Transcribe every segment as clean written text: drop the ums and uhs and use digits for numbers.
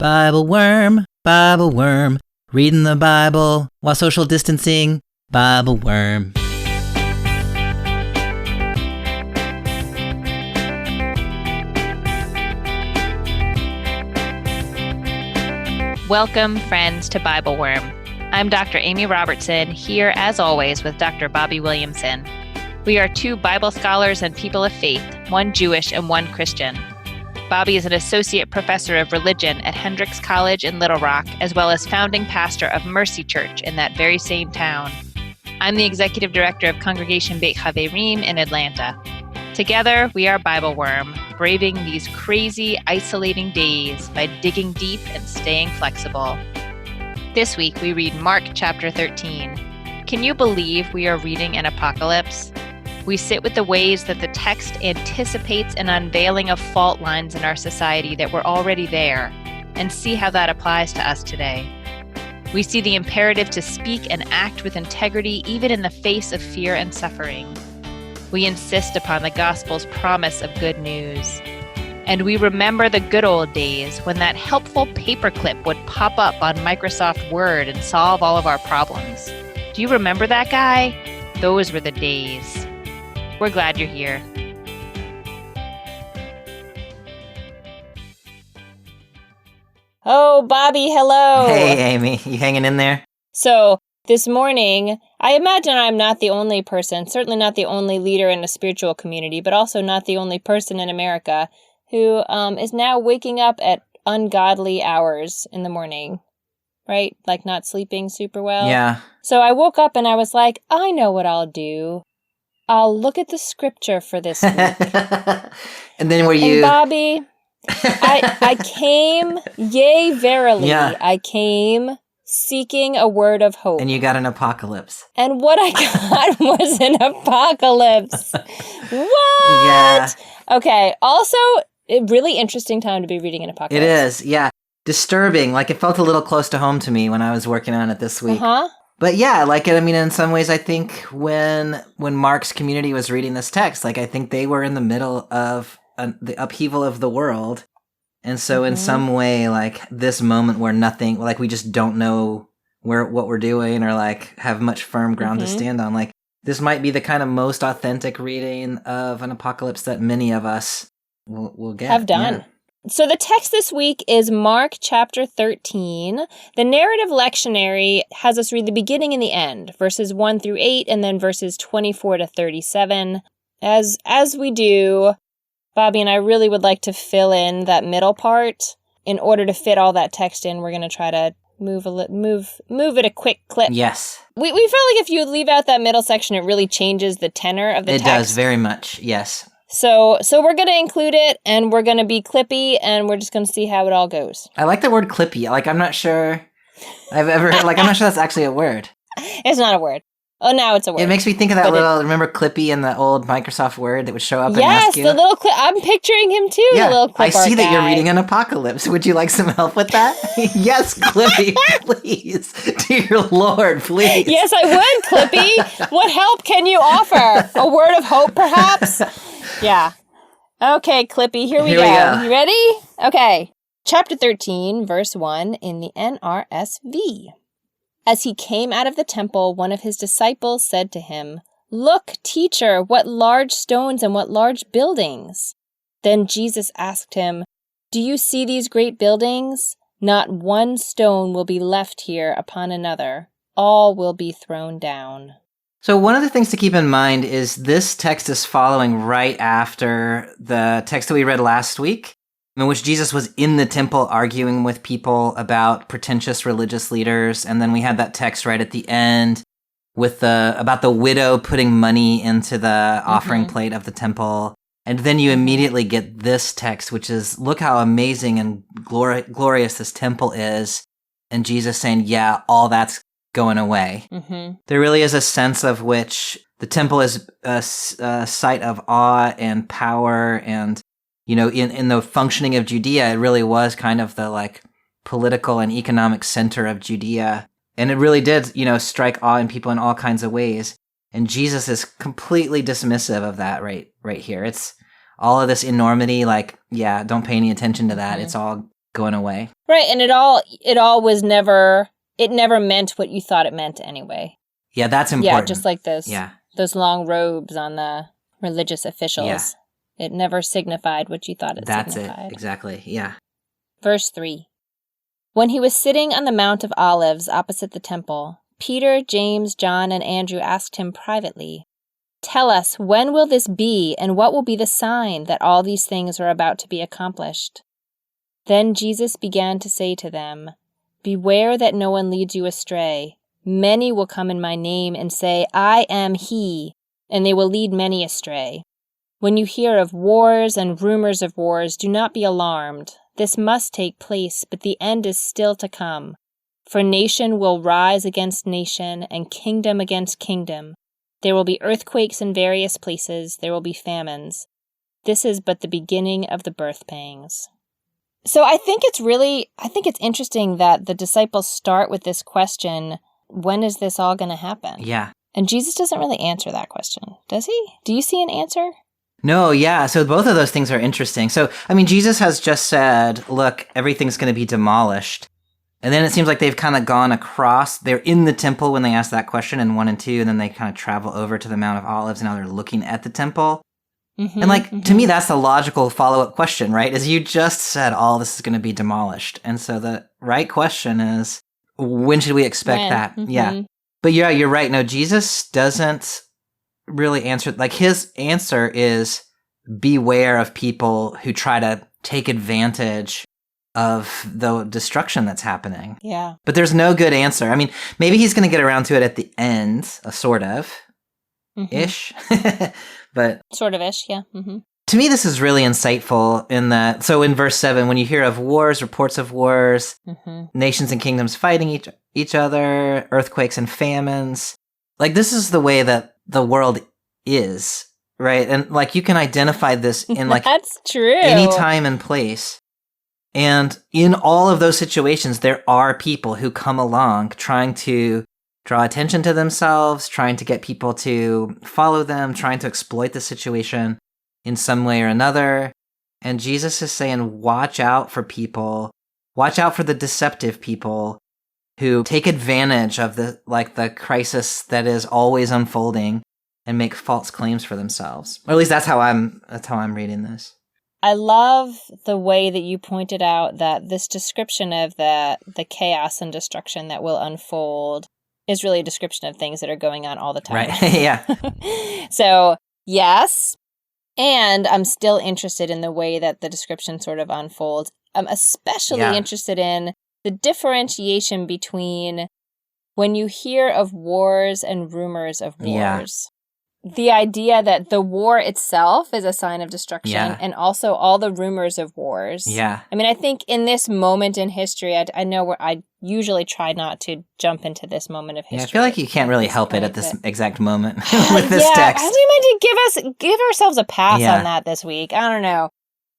BibleWorm, reading the Bible while social distancing. BibleWorm. Welcome, friends, to BibleWorm. I'm Dr. Amy Robertson, here as always with Dr. Bobby Williamson. We are two Bible scholars and people of faith, one Jewish and one Christian. Bobby is an associate professor of religion at Hendrix College in Little Rock, as well as founding pastor of Mercy Church in that very same town. I'm the executive director of Congregation Beit Haverim in Atlanta. Together, we are BibleWorm, braving these crazy, isolating days by digging deep and staying flexible. This week, we read Mark chapter 13. Can you believe we are reading an apocalypse? We sit with the ways that the text anticipates an unveiling of fault lines in our society that were already there, and see how that applies to us today. We see the imperative to speak and act with integrity even in the face of fear and suffering. We insist upon the gospel's promise of good news. And we remember the good old days when that helpful paperclip would pop up on Microsoft Word and solve all of our problems. Do you remember that guy? Those were the days. We're glad you're here. Oh, Bobby, hello. Hey, Amy. You hanging in there? So, this morning, I imagine I'm not the only person, certainly not the only leader in a spiritual community, but also not the only person in America who is now waking up at ungodly hours in the morning, right? Like not sleeping super well. Yeah. So I woke up and I was like, I know what I'll do. I'll look at the scripture for this week. And then were you... And Bobby, I came, yea, verily, Yeah. I came seeking a word of hope. And you got an apocalypse. And what I got was an apocalypse. What? Yeah. Okay, also, a really interesting time to be reading an apocalypse. It is, yeah. Disturbing. Like, it felt a little close to home to me when I was working on it this week. Uh-huh. But yeah, like, I mean, in some ways, I think when Mark's community was reading this text, like, I think they were in the middle of the upheaval of the world. And so in some way, like, this moment where nothing, like, we just don't know what we're doing or, like, have much firm ground to stand on, like, this might be the kind of most authentic reading of an apocalypse that many of us will get. Have done. Yeah. So the text this week is Mark chapter 13. The narrative lectionary has us read the beginning and the end, verses 1 through 8, and then verses 24 to 37. As we do, Bobby and I really would like to fill in that middle part. In order to fit all that text in, we're going to try to move at a quick clip. Yes. We felt like if you leave out that middle section, it really changes the tenor of the text. It does, very much, yes. So we're going to include it, and we're going to be clippy, and we're just going to see how it all goes. I like the word clippy. Like, I'm not sure I'm not sure that's actually a word. It's not a word. Oh, now it's a word. It makes me think of that remember Clippy in the old Microsoft Word that would show up and yes, ask you? the little clip. I'm picturing him too, Yeah, the little clip I see that guy. you're reading an apocalypse. Would you like some help with that? Yes, Clippy, please. Dear Lord, please. Yes, I would, Clippy. What help can you offer? A word of hope, perhaps? Yeah. Okay, Clippy, here we go. You ready? Okay. Chapter 13, verse 1 in the NRSV. As he came out of the temple, one of his disciples said to him, "Look, teacher, what large stones and what large buildings." Then Jesus asked him, "Do you see these great buildings? Not one stone will be left here upon another. All will be thrown down." So one of the things to keep in mind is this text is following right after the text that we read last week, in which Jesus was in the temple arguing with people about pretentious religious leaders. And then we had that text right at the end with about the widow putting money into the offering plate of the temple. And then you immediately get this text, which is, look how amazing and glorious this temple is. And Jesus saying, yeah, all that's going away. There really is a sense of which the temple is a site of awe and power, and you know, in the functioning of Judea, it really was kind of the like political and economic center of Judea, and it really did, you know, strike awe in people in all kinds of ways. And Jesus is completely dismissive of that right here. It's all of this enormity, like, yeah, don't pay any attention to that. It's all going away. Right, and it all was never, it never meant what you thought it meant anyway. Yeah, that's important. Yeah, just like those long robes on the religious officials. Yeah. It never signified what you thought it signified. That's it, exactly, yeah. Verse 3. When he was sitting on the Mount of Olives opposite the temple, Peter, James, John, and Andrew asked him privately, "Tell us, when will this be, and what will be the sign that all these things are about to be accomplished?" Then Jesus began to say to them, "Beware that no one leads you astray. Many will come in my name and say, 'I am he,' and they will lead many astray. When you hear of wars and rumors of wars, do not be alarmed. This must take place, but the end is still to come. For nation will rise against nation, and kingdom against kingdom. There will be earthquakes in various places. There will be famines. This is but the beginning of the birth pangs." So I think it's interesting that the disciples start with this question, when is this all going to happen? Yeah. And Jesus doesn't really answer that question, does he? Do you see an answer? No, yeah. So both of those things are interesting. So, I mean, Jesus has just said, look, everything's going to be demolished. And then it seems like they've kind of gone across. They're in the temple when they ask that question in 1 and 2, and then they kind of travel over to the Mount of Olives, and now they're looking at the temple. And to me, that's the logical follow-up question, right? Is you just said all this is going to be demolished. And so the right question is, when should we expect that? Yeah. But yeah, you're right. No, Jesus doesn't really answer. Like, his answer is beware of people who try to take advantage of the destruction that's happening. Yeah. But there's no good answer. I mean, maybe he's going to get around to it at the end, sort of, ish. But sort of ish, yeah. To me, this is really insightful in that. So in verse 7, when you hear of wars, reports of wars, nations and kingdoms fighting each other, earthquakes and famines, like, this is the way that the world is, right? And like, you can identify this in like that's true. Any time and place. And in all of those situations, there are people who come along trying to draw attention to themselves, trying to get people to follow them, trying to exploit the situation in some way or another. And Jesus is saying, watch out for people, watch out for the deceptive people who take advantage of the crisis that is always unfolding and make false claims for themselves. Or at least that's how I'm reading this. I love the way that you pointed out that this description of the chaos and destruction that will unfold is really a description of things that are going on all the time. Right, yeah. So, yes, and I'm still interested in the way that the description sort of unfolds. I'm especially interested in the differentiation between when you hear of wars and rumors of wars. The idea that the war itself is a sign of destruction and also all the rumors of wars. Yeah. I mean, I think in this moment in history, I know where I usually try not to jump into this moment of history. Yeah, I feel like you can't really help it at this exact moment with this text. I think we might give ourselves a pass on that this week. I don't know.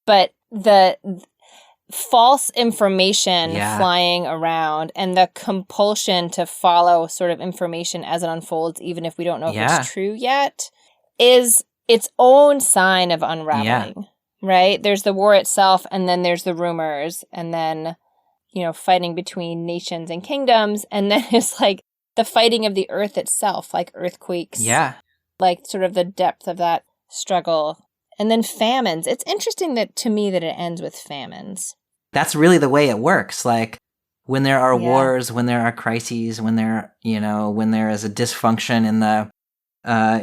But the false information flying around and the compulsion to follow sort of information as it unfolds, even if we don't know if it's true yet, is its own sign of unraveling, right? There's the war itself, and then there's the rumors, and then, fighting between nations and kingdoms, and then it's like the fighting of the earth itself, like earthquakes. Yeah. Like sort of the depth of that struggle. And then famines. It's interesting to me that it ends with famines. That's really the way it works. Like, when there are wars, when there are crises, when there is a dysfunction in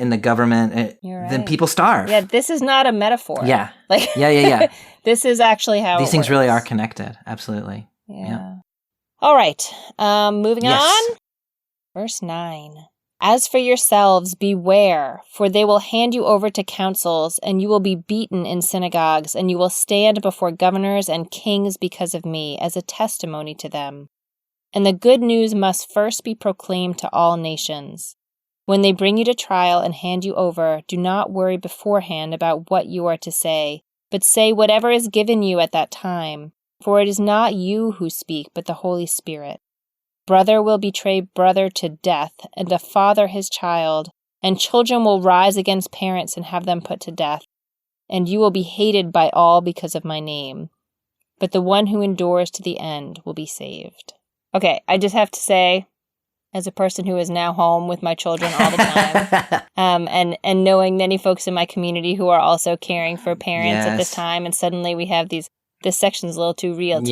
the government, then people starve. Yeah, this is not a metaphor. Yeah. Like, yeah. This is actually how these things really are connected. Absolutely. Yeah. All right. Moving on. Verse 9. As for yourselves, beware, for they will hand you over to councils, and you will be beaten in synagogues, and you will stand before governors and kings because of me, as a testimony to them. And the good news must first be proclaimed to all nations. When they bring you to trial and hand you over, do not worry beforehand about what you are to say, but say whatever is given you at that time, for it is not you who speak, but the Holy Spirit. Brother will betray brother to death, and a father his child, and children will rise against parents and have them put to death. And you will be hated by all because of my name. but the one who endures to the end will be saved. Okay, I just have to say, as a person who is now home with my children all the time, and knowing many folks in my community who are also caring for parents at this time, and suddenly we have this section's a little too real to me.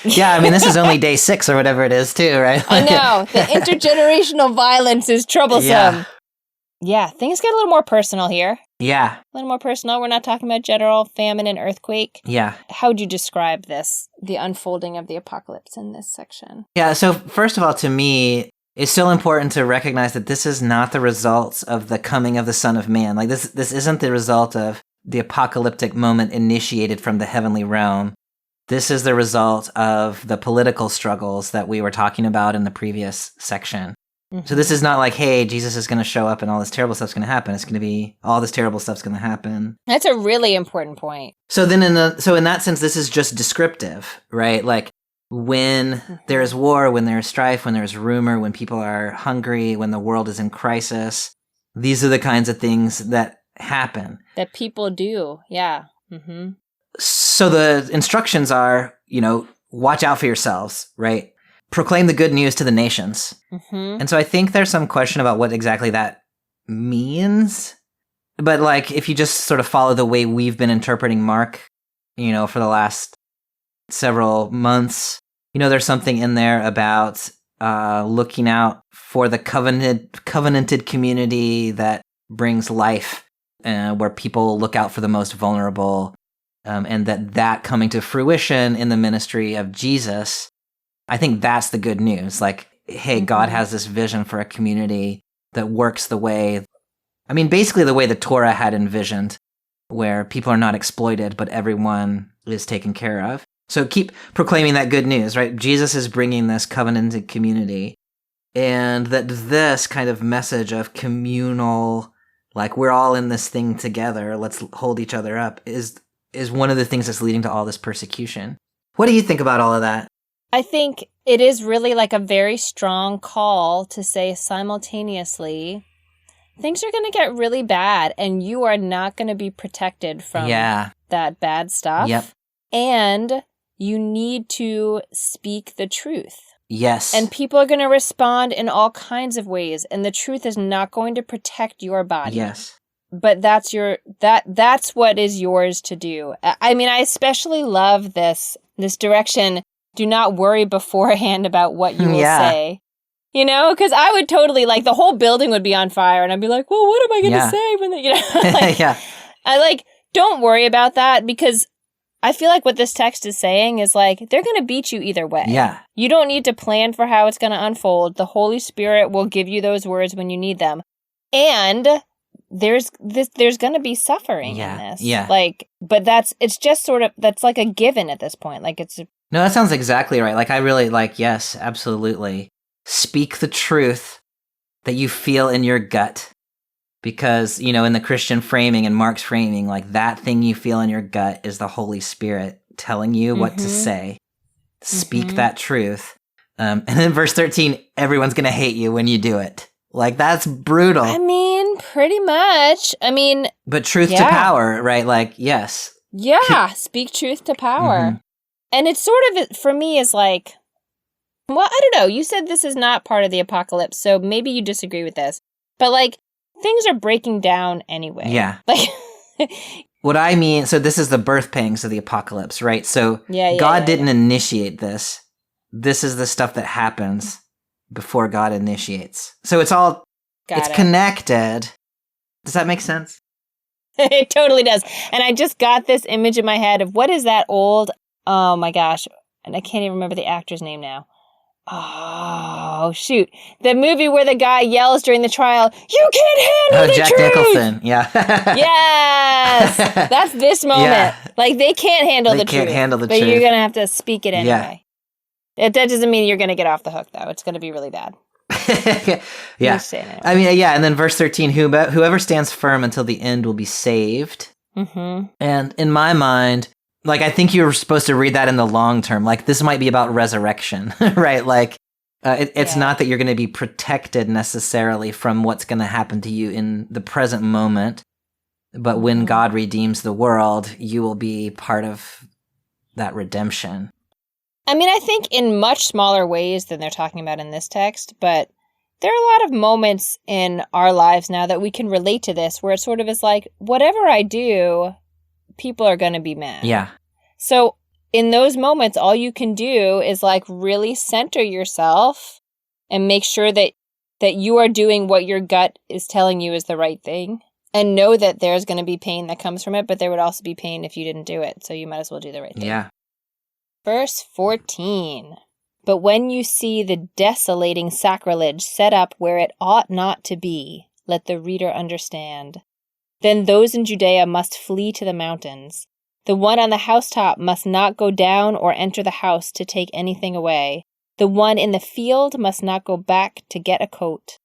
Yeah, I mean, this is only day 6 or whatever it is too, right? I know, the intergenerational violence is troublesome. Yeah, things get a little more personal here. Yeah. A little more personal. We're not talking about general famine and earthquake. Yeah. How would you describe this, the unfolding of the apocalypse in this section? Yeah, so first of all, to me, it's still important to recognize that this is not the results of the coming of the Son of Man. Like, this isn't the result of the apocalyptic moment initiated from the heavenly realm. This is the result of the political struggles that we were talking about in the previous section. Mm-hmm. So this is not like, hey, Jesus is going to show up and all this terrible stuff's going to happen. It's going to be, all this terrible stuff's going to happen. That's a really important point. So then in that sense, this is just descriptive, right? Like, when there's war, when there's strife, when there's rumor, when people are hungry, when the world is in crisis, these are the kinds of things that happen. That people do, yeah. Mm-hmm. So the instructions are, watch out for yourselves, right? Proclaim the good news to the nations. Mm-hmm. And so I think there's some question about what exactly that means. But like, if you just sort of follow the way we've been interpreting Mark, for the last several months, there's something in there about looking out for the covenanted community that brings life, where people look out for the most vulnerable, and that coming to fruition in the ministry of Jesus. I think that's the good news. Like, hey, God has this vision for a community that works basically the way the Torah had envisioned, where people are not exploited, but everyone is taken care of. So keep proclaiming that good news, right? Jesus is bringing this covenanted community, and that this kind of message of communal, like, we're all in this thing together, let's hold each other up, is one of the things that's leading to all this persecution. What do you think about all of that? I think it is really like a very strong call to say simultaneously, things are going to get really bad and you are not going to be protected from that bad stuff. Yep. And you need to speak the truth. Yes. And people are going to respond in all kinds of ways, and the truth is not going to protect your body. Yes. But that's what is yours to do. I mean, I especially love this direction. Do not worry beforehand about what you will say. Because I would totally, like, the whole building would be on fire, and I'd be like, well, what am I going to say when I don't worry about that, because I feel like what this text is saying is, like, they're going to beat you either way. Yeah. You don't need to plan for how it's going to unfold. The Holy Spirit will give you those words when you need them. And there's going to be suffering in this. Yeah. Like, but it's just sort of, that's like a given at this point. Like, it's... No, that sounds exactly right. Like, I really yes, absolutely. Speak the truth that you feel in your gut. Because, in the Christian framing and Mark's framing, like, that thing you feel in your gut is the Holy Spirit telling you what to say. Speak that truth. And then verse 13, everyone's going to hate you when you do it. Like, that's brutal. I mean, pretty much. But truth to power, right? Like, yes. Yeah, speak truth to power. And it's sort of, for me, is like, well, I don't know. You said this is not part of the apocalypse, so maybe you disagree with this. But, like, things are breaking down anyway. Yeah. Like, what I mean, so this is the birth pangs of the apocalypse, right? So God didn't initiate this. This is the stuff that happens before God initiates. So it's all, it's connected. Does that make sense? It totally does. And I just got this image in my head of what is that old, oh my gosh, and I can't even remember the actor's name now. Oh, shoot. The movie where the guy yells during the trial, you can't handle the Jack truth! Nicholson, yeah. Yes! That's this moment. Yeah. Like, they can't handle the truth. They can't handle the but truth. You're going to have to speak it anyway. That doesn't mean you're going to get off the hook, though. It's going to be really bad. Yeah. I mean, and then verse 13, whoever stands firm until the end will be saved. And in my mind, like, I think you're supposed to read that in the long term. Like, this might be about resurrection, right? Like, it's not that you're going to be protected necessarily from what's going to happen to you in the present moment. But when God redeems the world, you will be part of that redemption. I mean, I think in much smaller ways than they're talking about in this text, but there are a lot of moments in our lives now that we can relate to this, where it sort of is like, whatever I do, people are going to be mad. Yeah. So in those moments, all you can do is like really center yourself and make sure that you are doing what your gut is telling you is the right thing, and know that there's going to be pain that comes from it, but there would also be pain if you didn't do it. So you might as well do the right thing. Yeah. Verse 14. But when you see the desolating sacrilege set up where it ought not to be, let the reader understand. Then those in Judea must flee to the mountains. The one on the housetop must not go down or enter the house to take anything away. The one in the field must not go back to get a coat.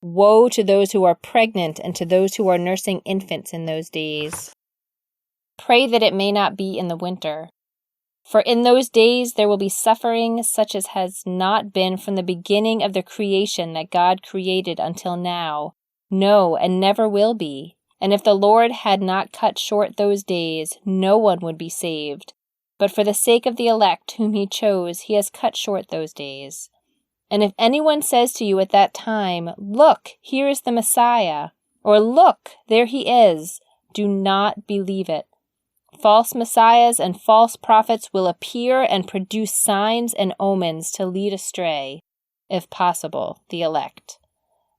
Woe to those who are pregnant and to those who are nursing infants in those days. Pray that it may not be in the winter. For in those days there will be suffering such as has not been from the beginning of the creation that God created until now. No, and never will be. And if the Lord had not cut short those days, no one would be saved. But for the sake of the elect whom he chose, he has cut short those days. And if anyone says to you at that time, Look, here is the Messiah, or Look, there he is, do not believe it. False messiahs and false prophets will appear and produce signs and omens to lead astray, if possible, the elect.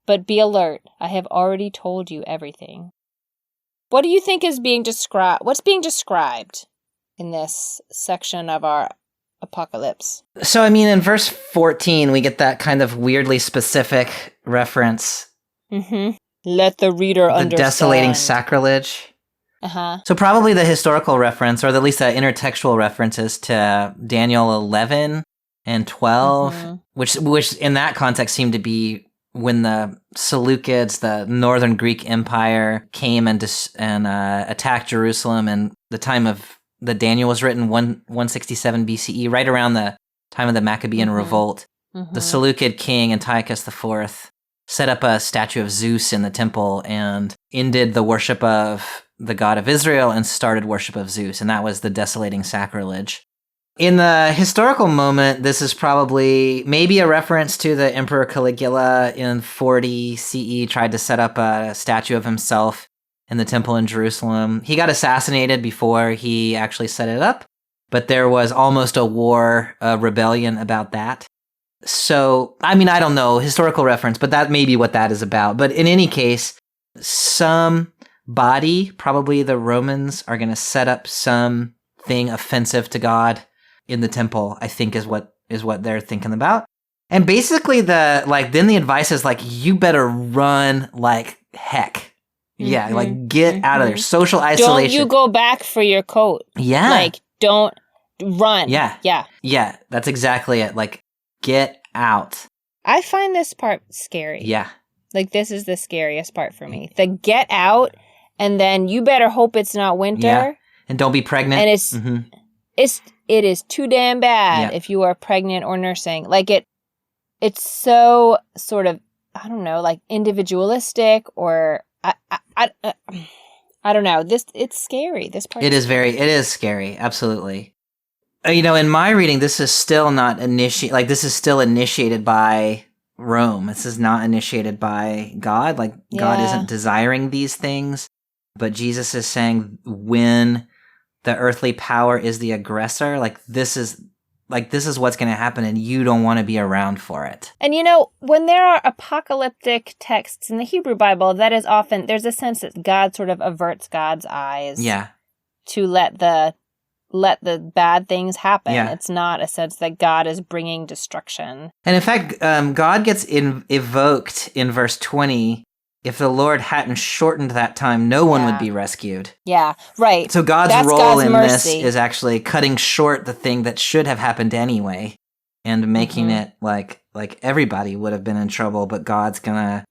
But be alert, I have already told you everything. What do you think is being described? What's being described in this section of our apocalypse? So, I mean, in verse 14, we get that kind of weirdly specific reference. Mm-hmm. Let the reader understand. The desolating sacrilege. Uh-huh. So probably the historical reference, or at least the intertextual references to Daniel 11 and 12, which in that context seemed to be when the Seleucids, the northern Greek Empire, came and attacked Jerusalem, and the time of the Daniel was written 167 BCE, right around the time of the Maccabean revolt. The Seleucid king Antiochus IV set up a statue of Zeus in the temple and ended the worship of the God of Israel and started worship of Zeus, and that was the desolating sacrilege. In the historical moment, this is probably maybe a reference to the Emperor Caligula in 40 CE tried to set up a statue of himself in the temple in Jerusalem. He got assassinated before he actually set it up, but there was almost a rebellion about that. So, I mean, I don't know, historical reference, but that may be what that is about. But in any case, some body, probably the Romans, are going to set up something offensive to God in the temple, I think is what they're thinking about. And basically then the advice is like, you better run like heck. Yeah, like get out of there. Social isolation. Don't you go back for your coat. Yeah. Like, don't run. Yeah. Yeah. Yeah, that's exactly it. Like, get out. I find this part scary. Yeah. Like, this is the scariest part for me. The get out, and then you better hope it's not winter. Yeah. And don't be pregnant. And it is too damn bad if you are pregnant or nursing. Like, it's so sort of, I don't know, like individualistic, or I don't know. It's scary. This part. It is scary. Absolutely. In my reading, this is still not this is still initiated by Rome. This is not initiated by God. Like, God isn't desiring these things, but Jesus is saying when the earthly power is the aggressor, this is what's going to happen, and you don't want to be around for it. And when there are apocalyptic texts in the Hebrew Bible, that is often, there's a sense that God sort of averts God's eyes to let the bad things happen. Yeah. It's not a sense that God is bringing destruction. And in fact, God gets evoked in verse 20. If the Lord hadn't shortened that time, no one would be rescued. Yeah, right. So God's role in this is actually cutting short the thing that should have happened anyway, and making it like everybody would have been in trouble, but God's gonna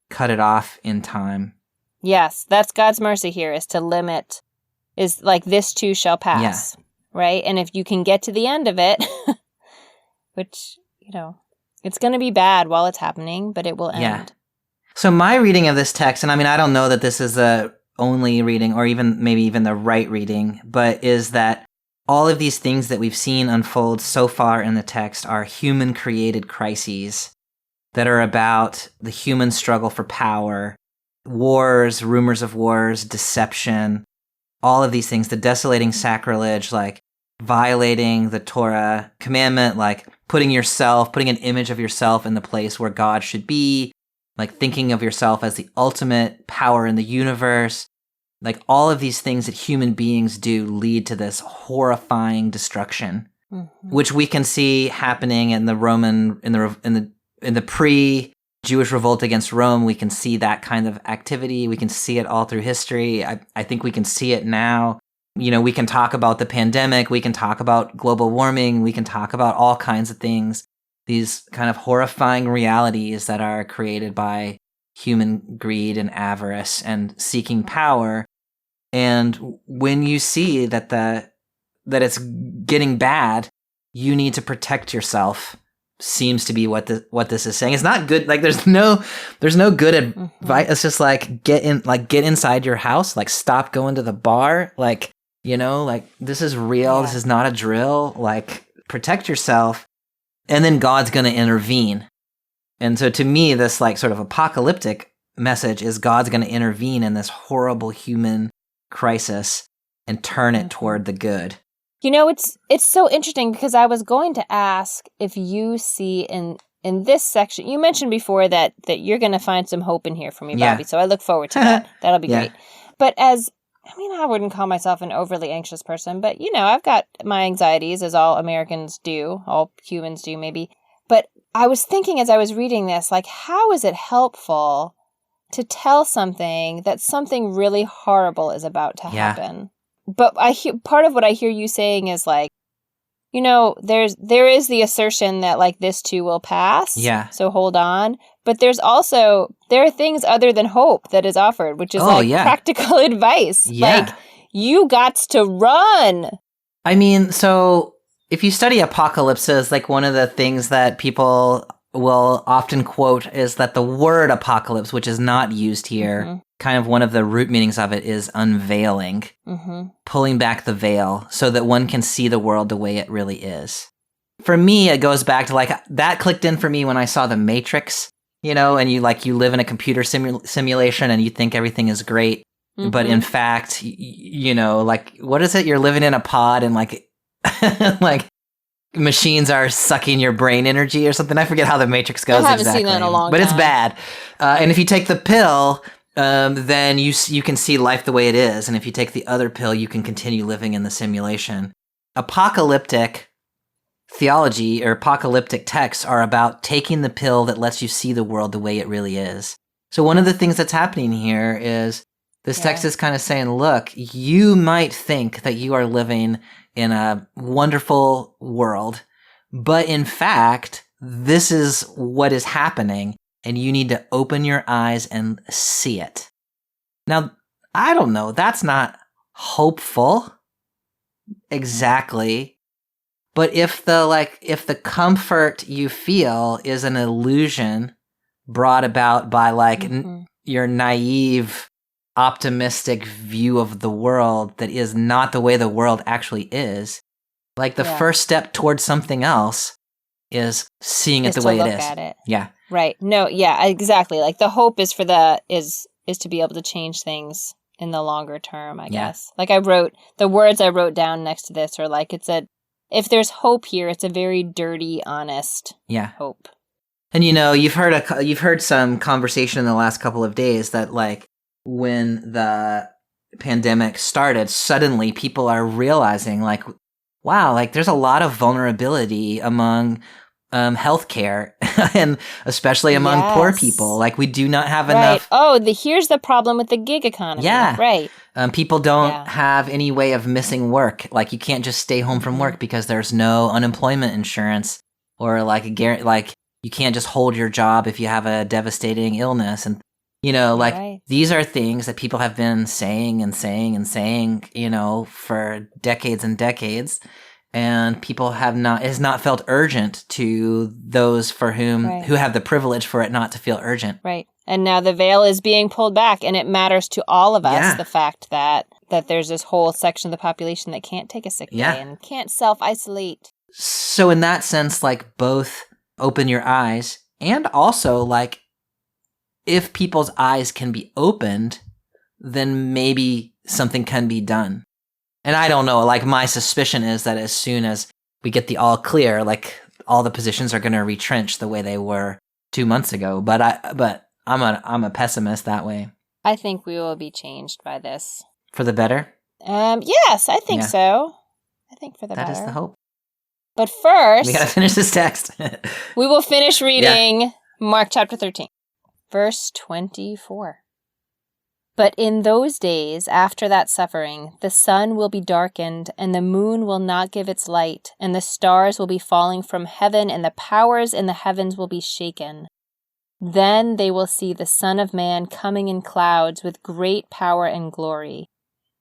cut it off in time. Yes, that's God's mercy here, is to limit, is like, this too shall pass, right? And if you can get to the end of it, which, it's going to be bad while it's happening, but it will end. Yeah. So my reading of this text, and I mean, I don't know that this is the only reading, or maybe even the right reading, but is that all of these things that we've seen unfold so far in the text are human-created crises that are about the human struggle for power, wars, rumors of wars, deception, all of these things, the desolating sacrilege, like violating the Torah commandment, like putting an image of yourself in the place where God should be, like thinking of yourself as the ultimate power in the universe. Like all of these things that human beings do lead to this horrifying destruction, which we can see happening in the Roman, in the pre-Jewish revolt against Rome. We can see that kind of activity. We can see it all through history. I think we can see it now. You know, we can talk about the pandemic. We can talk about global warming. We can talk about all kinds of things. These kind of horrifying realities that are created by human greed and avarice and seeking power. And when you see that it's getting bad, you need to protect yourself. Seems to be what this is saying. It's not good. Like there's no good advice. It's just like get inside your house. Like stop going to the bar. Like, you know, like this is real. Yeah. This is not a drill. Like protect yourself, and then God's going to intervene. And so to me, this like sort of apocalyptic message is God's going to intervene in this horrible human crisis and turn it toward the good. You know, it's so interesting because I was going to ask if you see in this section, you mentioned before that you're going to find some hope in here for me, Bobby. So I look forward to that. That'll be great. But I wouldn't call myself an overly anxious person, but you know, I've got my anxieties as all Americans do, all humans do maybe. But I was thinking as I was reading this, like, how is it helpful to tell something that something really horrible is about to happen? But part of what I hear you saying is like, you know, there is the assertion that like this too will pass. Yeah. So hold on. But there are things other than hope that is offered, which is practical advice. Yeah. Like you got to run. I mean, so if you study apocalypses, like one of the things that people will often quote is that the word apocalypse, which is not used here, kind of one of the root meanings of it is unveiling, pulling back the veil so that one can see the world the way it really is. For me, it goes back to like that clicked in for me when I saw The Matrix, you know, and you live in a computer simulation and you think everything is great. But in fact, you know, like, what is it? You're living in a pod and like, like machines are sucking your brain energy or something. I forget how The Matrix goes exactly. I haven't seen that in a long time. But it's bad. And if you take the pill, then you can see life the way it is. And if you take the other pill, you can continue living in the simulation. Apocalyptic theology or apocalyptic texts are about taking the pill that lets you see the world the way it really is. So one of the things that's happening here is this text is kind of saying, look, you might think that you are living in a wonderful world, but in fact, this is what is happening, and you need to open your eyes and see it. Now, I don't know, that's not hopeful exactly, but if the comfort you feel is an illusion brought about by your naive, optimistic view of the world that is not the way the world actually is, like the first step towards something else is seeing it the way it is. At it. Yeah. Right. No, yeah, exactly. Like the hope is is to be able to change things in the longer term, I guess. Like the words I wrote down next to this are like, if there's hope here, it's a very dirty, honest hope. And you know, you've heard some conversation in the last couple of days that like when the pandemic started, suddenly people are realizing like, wow, like there's a lot of vulnerability among healthcare and especially among poor people. Like we do not have enough. Oh, here's the problem with the gig economy. Yeah. Right. People don't have any way of missing work. Like you can't just stay home from work because there's no unemployment insurance or like you can't just hold your job if you have a devastating illness. And you know, like these are things that people have been saying and saying and saying, you know, for decades and decades. And people has not felt urgent to those for who have the privilege for it not to feel urgent. Right. And now the veil is being pulled back, and it matters to all of us, the fact that that there's this whole section of the population that can't take a sick day and can't self-isolate. So in that sense, like, both open your eyes and also, like, if people's eyes can be opened, then maybe something can be done. And I don't know, like, my suspicion is that as soon as we get the all clear, like, all the positions are going to retrench the way they were 2 months ago. But I'm a pessimist that way. I think we will be changed by this. For the better? Yes, I think so. I think for the better. That is the hope. But first, we got to finish this text. We will finish reading Mark chapter 13, verse 24. But in those days, after that suffering, the sun will be darkened, and the moon will not give its light, and the stars will be falling from heaven, and the powers in the heavens will be shaken. Then they will see the Son of Man coming in clouds with great power and glory.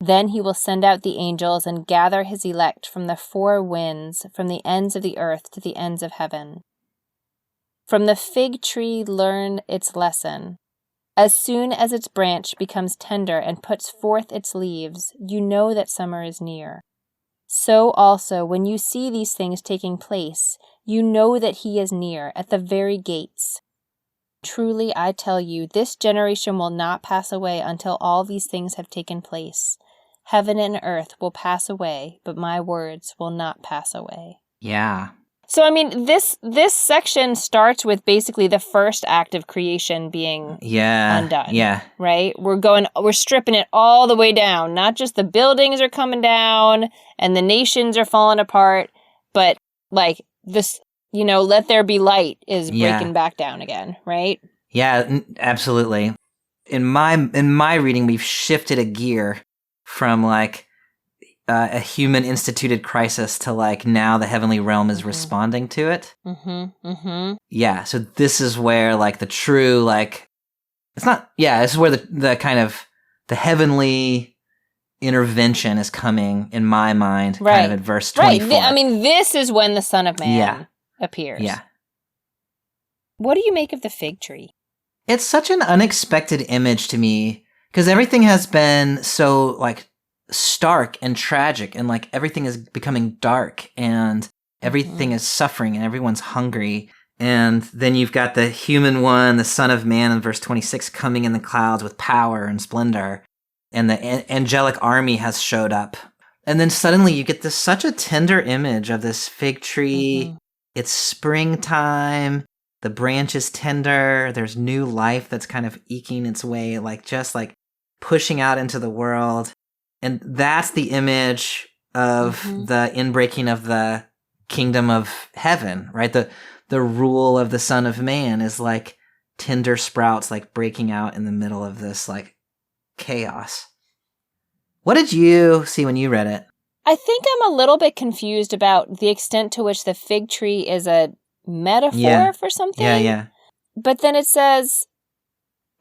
Then he will send out the angels and gather his elect from the four winds, from the ends of the earth to the ends of heaven. From the fig tree learn its lesson. As soon as its branch becomes tender and puts forth its leaves, you know that summer is near. So also, when you see these things taking place, you know that he is near, at the very gates. Truly, I tell you, this generation will not pass away until all these things have taken place. Heaven and earth will pass away, but my words will not pass away. Yeah. So, I mean, this section starts with basically the first act of creation being undone. Yeah. Right? We're stripping it all the way down. Not just the buildings are coming down and the nations are falling apart, but like this, let there be light is breaking back down again, right? Yeah, absolutely. In my reading, we've shifted a gear from like a human instituted crisis to like now the heavenly realm is responding to it. Yeah, so this is where like the true like this is where the kind of the heavenly intervention is coming in my mind, kind of at verse 24. Right. I mean, this is when the Son of Man appears. Yeah. What do you make of the fig tree? It's such an unexpected image to me because everything has been so like stark and tragic, and like everything is becoming dark and everything is suffering and everyone's hungry. And then you've got the human one, the Son of Man in verse 26, coming in the clouds with power and splendor, and the angelic army has showed up. And then suddenly you get such a tender image of this fig tree. It's springtime. The branch is tender. There's new life that's kind of eking its way, like just like pushing out into the world. And that's the image of the inbreaking of the kingdom of heaven, right? The rule of the Son of Man is like tender sprouts, like breaking out in the middle of this like chaos. What did you see when you read it? I think I'm a little bit confused about the extent to which the fig tree is a metaphor for something. Yeah. But then it says,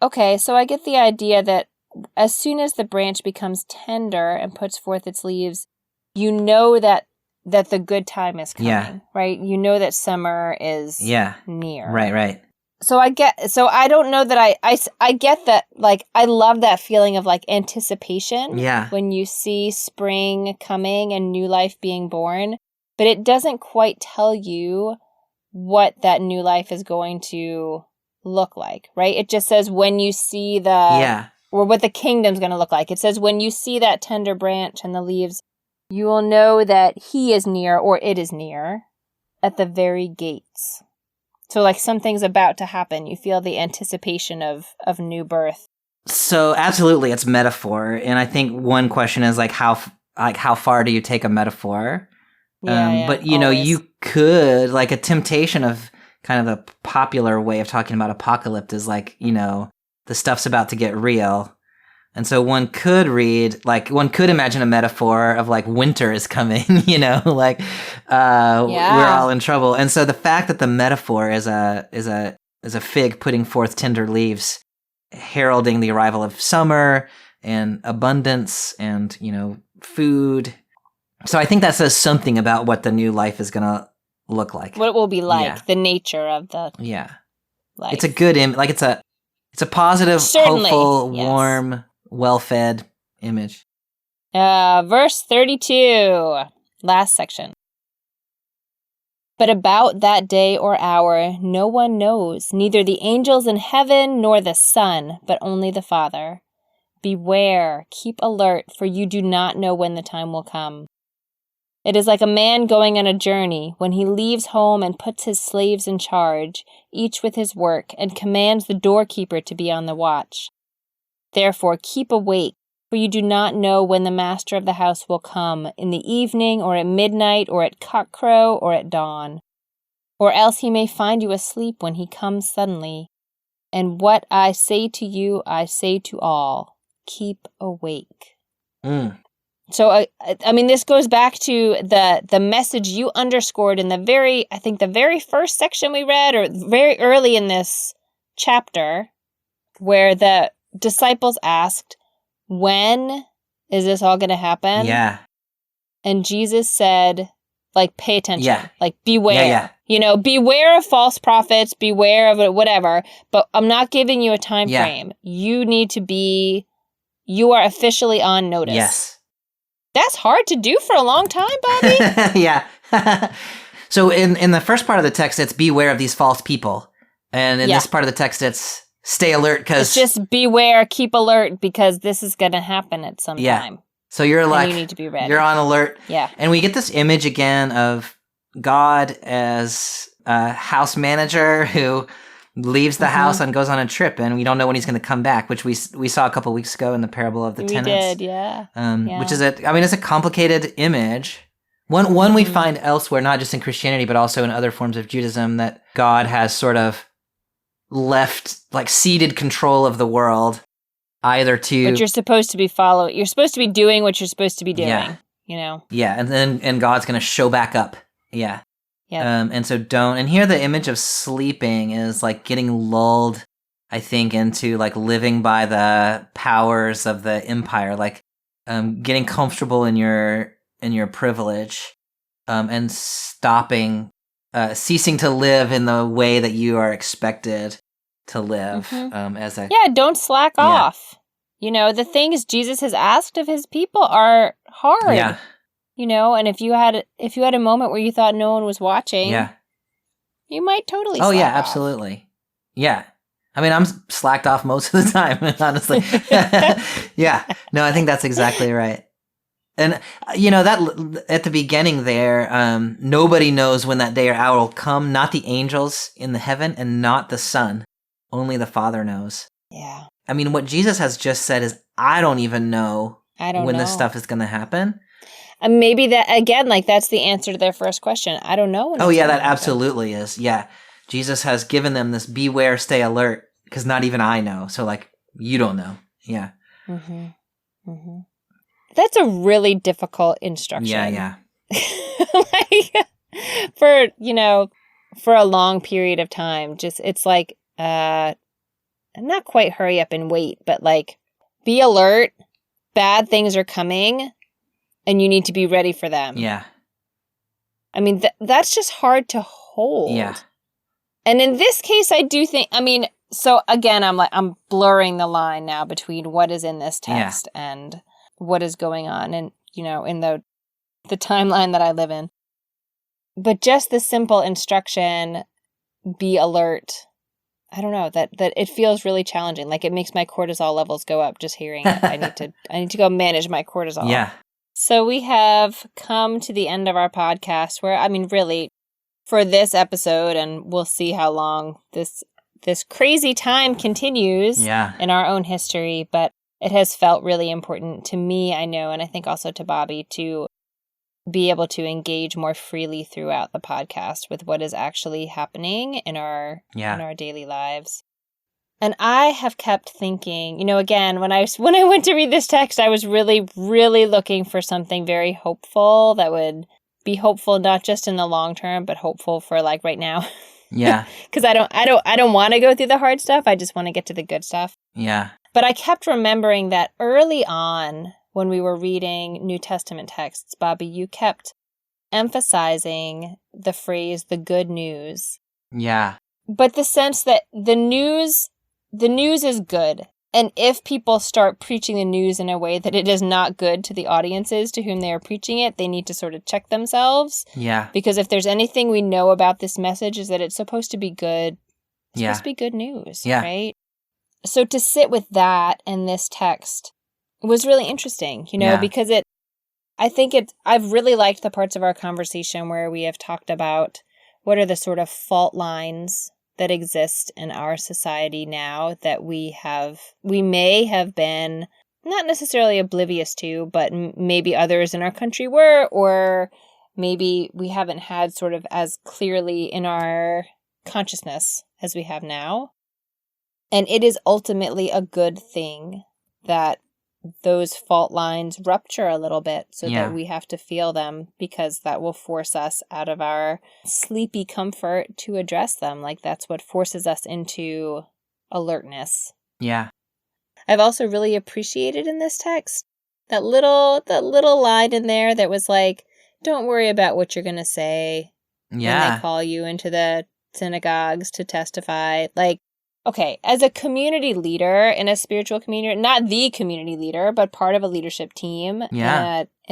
okay, so I get the idea that as soon as the branch becomes tender and puts forth its leaves, you know that the good time is coming, right? You know that summer is near. Right. So I don't know that I get that, like, I love that feeling of like anticipation when you see spring coming and new life being born, but it doesn't quite tell you what that new life is going to look like, right? It just says when you see or what the kingdom's going to look like. It says when you see that tender branch and the leaves, you will know that he is near, or it is near, at the very gates. So like something's about to happen. You feel the anticipation of new birth. So absolutely, it's metaphor. And I think one question is like how far do you take a metaphor? But you could, like, a temptation of kind of a popular way of talking about apocalypse is like, the stuff's about to get real. And so one could imagine a metaphor of like winter is coming, like we're all in trouble. And so the fact that the metaphor is a fig putting forth tender leaves, heralding the arrival of summer and abundance and, food. So I think that says something about what the new life is going to look like. What it will be like, the nature of the life. It's a good image. It's a positive, hopeful, warm, well-fed image. Verse 32, last section. But about that day or hour no one knows, neither the angels in heaven nor the Son, but only the Father. Beware, keep alert, for you do not know when the time will come. It is like a man going on a journey, when he leaves home and puts his slaves in charge, each with his work, and commands the doorkeeper to be on the watch. Therefore keep awake, for you do not know when the master of the house will come, in the evening, or at midnight, or at cockcrow, or at dawn. Or else he may find you asleep when he comes suddenly. And what I say to you, I say to all, keep awake. So, this goes back to the message you underscored in the very first section we read, or very early in this chapter, where the disciples asked, when is this all going to happen? Yeah. And Jesus said, pay attention. Yeah. Beware. Yeah. Beware of false prophets, beware of whatever, but I'm not giving you a time frame. You are officially on notice. Yes. That's hard to do for a long time, Bobby. Yeah. So in the first part of the text, it's beware of these false people. And in this part of the text, it's stay alert because... It's just beware, keep alert, because this is going to happen at some time. So you're you need to be ready. You're on alert. Yeah. And we get this image again of God as a house manager who leaves the house and goes on a trip, and we don't know when he's going to come back, which we saw a couple weeks ago in the parable of the tenants. We did, yeah. Which is it's a complicated image. One we find elsewhere, not just in Christianity, but also in other forms of Judaism, that God has sort of left, ceded control of the world, either to... But you're supposed to be you're supposed to be doing what you're supposed to be doing, Yeah, and God's going to show back up. Yeah. Yeah. And so don't... And here the image of sleeping is getting lulled, I think, into living by the powers of the empire, getting comfortable in your privilege, and ceasing to live in the way that you are expected to live. Don't slack off. The things Jesus has asked of his people are hard. Yeah. And if you had a moment where you thought no one was watching, you might totally slack off. Absolutely. Yeah. I'm slacked off most of the time, honestly. Yeah. No, I think that's exactly right. And, that at the beginning there, nobody knows when that day or hour will come, not the angels in the heaven and not the Son. Only the Father knows. Yeah. What Jesus has just said is, I don't even know when this stuff is going to happen. And maybe that, again, that's the answer to their first question. I don't know. That absolutely is. Yeah. Jesus has given them this beware, stay alert, because not even I know. So, you don't know. Yeah. Mm-hmm. Mm-hmm. That's a really difficult instruction. Yeah. For a long period of time, it's not quite hurry up and wait, but be alert. Bad things are coming, and you need to be ready for them. Yeah. That's just hard to hold. Yeah. And in this case, I do think, so again, I'm blurring the line now between what is in this text and what is going on, and in the timeline that I live in. But just the simple instruction, be alert. I don't know, that it feels really challenging. It makes my cortisol levels go up just hearing it. I need to go manage my cortisol. Yeah. So we have come to the end of our podcast where, really, for this episode, and we'll see how long this crazy time continues in our own history, but it has felt really important to me, I know, and I think also to Bobby, to be able to engage more freely throughout the podcast with what is actually happening in our daily lives. And I have kept thinking, again, when I went to read this text, I was really, really looking for something very hopeful that would be hopeful not just in the long term, but hopeful for right now. Yeah. Because I don't want to go through the hard stuff. I just want to get to the good stuff. Yeah. But I kept remembering that early on, when we were reading New Testament texts, Bobby, you kept emphasizing the phrase, the good news. Yeah. But the sense that the news is good. And if people start preaching the news in a way that it is not good to the audiences to whom they are preaching it, they need to sort of check themselves. Yeah. Because if there's anything we know about this message is that it's supposed to be good. It's Yeah. supposed to be good news, Yeah. right? So to sit with that in this text was really interesting, Yeah. because I've really liked the parts of our conversation where we have talked about what are the sort of fault lines that exist in our society now that we may have been not necessarily oblivious to, but maybe others in our country were, or maybe we haven't had sort of as clearly in our consciousness as we have now. And it is ultimately a good thing that those fault lines rupture a little bit so that we have to feel them, because that will force us out of our sleepy comfort to address them. Like that's what forces us into alertness. Yeah. I've also really appreciated in this text that little line in there that was like, don't worry about what you're going to say when they call you into the synagogues to testify. Like, okay, as a community leader in a spiritual community, not the community leader, but part of a leadership team in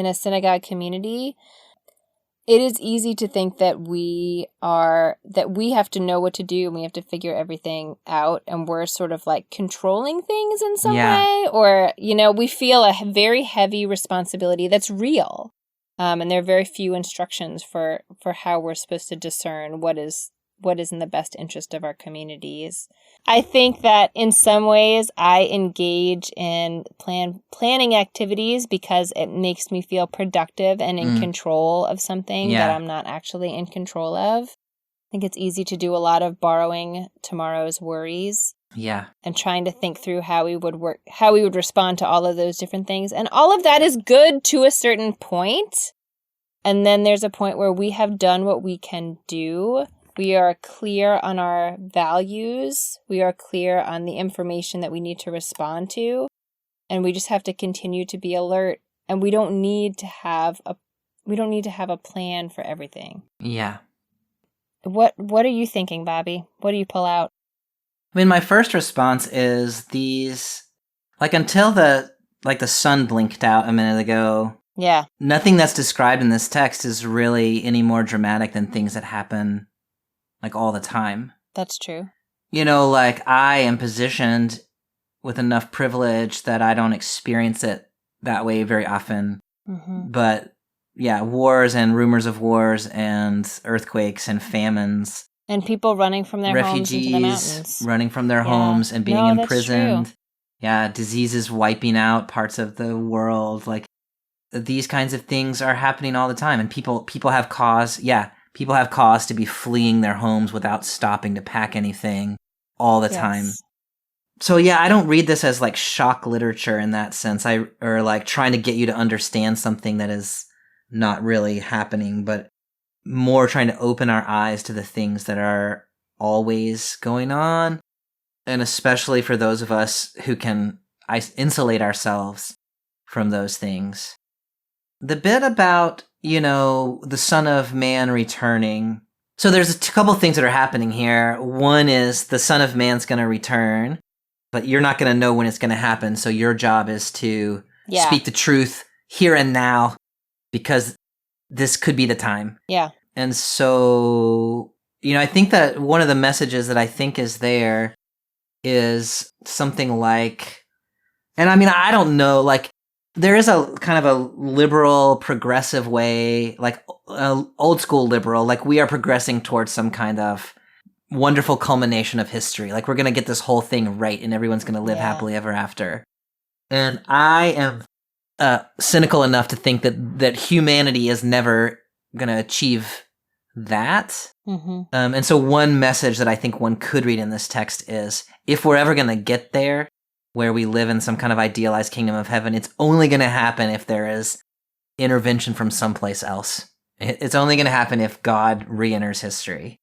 a synagogue community, it is easy to think that we have to know what to do and we have to figure everything out, and we're sort of like controlling things in some way, or, we feel a very heavy responsibility that's real. And there are very few instructions for how we're supposed to discern what is in the best interest of our communities. I think that in some ways I engage in planning activities because it makes me feel productive and in control of something that I'm not actually in control of. I think it's easy to do a lot of borrowing tomorrow's worries. Yeah. And trying to think through how we would respond to all of those different things. And all of that is good to a certain point. And then there's a point where we have done what we can do. We are clear on our values. We are clear on the information that we need to respond to. And we just have to continue to be alert. And we don't need to have a plan for everything. Yeah. What are you thinking, Bobby? What do you pull out? I mean, my first response is these, like, until the sun blinked out a minute ago. Yeah. Nothing that's described in this text is really any more dramatic than things that happen like all the time. That's true. Like I am positioned with enough privilege that I don't experience it that way very often. Mm-hmm. But yeah, wars and rumors of wars and earthquakes and famines. And people running from their homes into the mountains. Refugees running from their homes and being imprisoned. Yeah, diseases wiping out parts of the world. Like these kinds of things are happening all the time. And people have cause. Yeah. People have cause to be fleeing their homes without stopping to pack anything all the time. So yeah, I don't read this as like shock literature in that sense. Or like trying to get you to understand something that is not really happening, but more trying to open our eyes to the things that are always going on. And especially for those of us who can insulate ourselves from those things. The bit about the Son of Man returning. So there's a couple things that are happening here. One is the Son of Man's going to return, but you're not going to know when it's going to happen. So your job is to speak the truth here and now, because this could be the time. Yeah. And so, I think that one of the messages that I think is there is something like, and I mean, I don't know, like, there is a kind of a liberal, progressive way, like old school liberal, like we are progressing towards some kind of wonderful culmination of history. Like we're going to get this whole thing right and everyone's going to live happily ever after. And I am cynical enough to think that humanity is never going to achieve that. Mm-hmm. And so one message that I think one could read in this text is, if we're ever going to get there, where we live in some kind of idealized kingdom of heaven, it's only going to happen if there is intervention from someplace else. It's only going to happen if God re-enters history.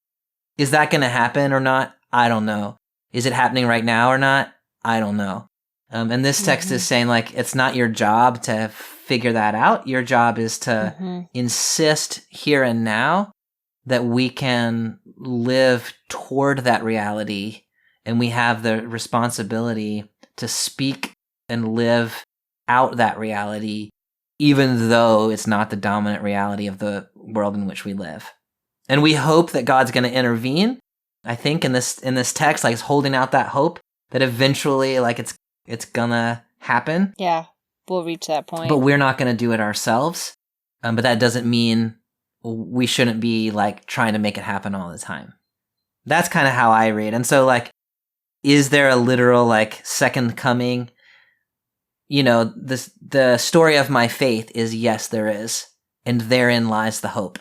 Is that going to happen or not? I don't know. Is it happening right now or not? I don't know. And this text is saying, like, it's not your job to figure that out. Your job is to insist here and now that we can live toward that reality, and we have the responsibility to speak and live out that reality, even though it's not the dominant reality of the world in which we live. And we hope that God's going to intervene. I think in this text, like, it's holding out that hope that eventually, like, it's gonna happen. Yeah, we'll reach that point. But we're not going to do it ourselves. But that doesn't mean we shouldn't be, like, trying to make it happen all the time. That's kind of how I read. And so, like, is there a literal, like, second coming? You know, the story of my faith is, yes, there is. And therein lies the hope.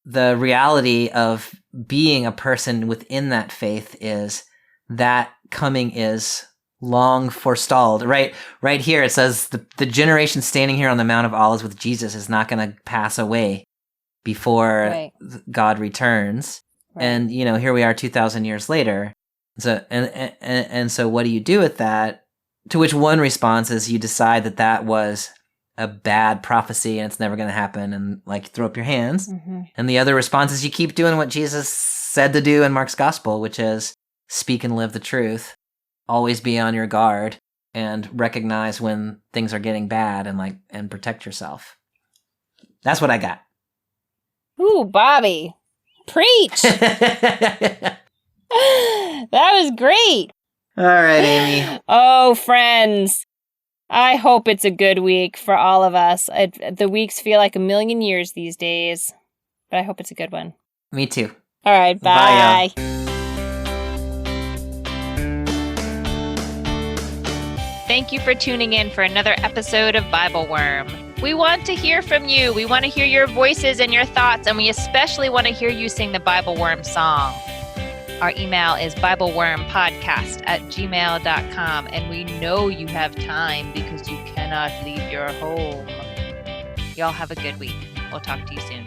The reality of being a person within that faith is that coming is long forestalled. Right here it says the generation standing here on the Mount of Olives with Jesus is not going to pass away before God returns. Right. And, you know, here we are 2,000 years later. So and so what do you do with that? To which one response is you decide that was a bad prophecy and it's never going to happen, and, like, throw up your hands. Mm-hmm. And the other response is you keep doing what Jesus said to do in Mark's gospel, which is speak and live the truth. Always be on your guard and recognize when things are getting bad and protect yourself. That's what I got. Ooh, Bobby. Preach! That was great. All right, Amy. Oh, friends. I hope it's a good week for all of us. The weeks feel like a million years these days, but I hope it's a good one. Me too. All right, bye. Thank you for tuning in for another episode of BibleWorm. We want to hear from you. We want to hear your voices and your thoughts, and we especially want to hear you sing the BibleWorm song. Our email is BibleWormpodcast@gmail.com, and we know you have time because you cannot leave your home. Y'all have a good week. We'll talk to you soon.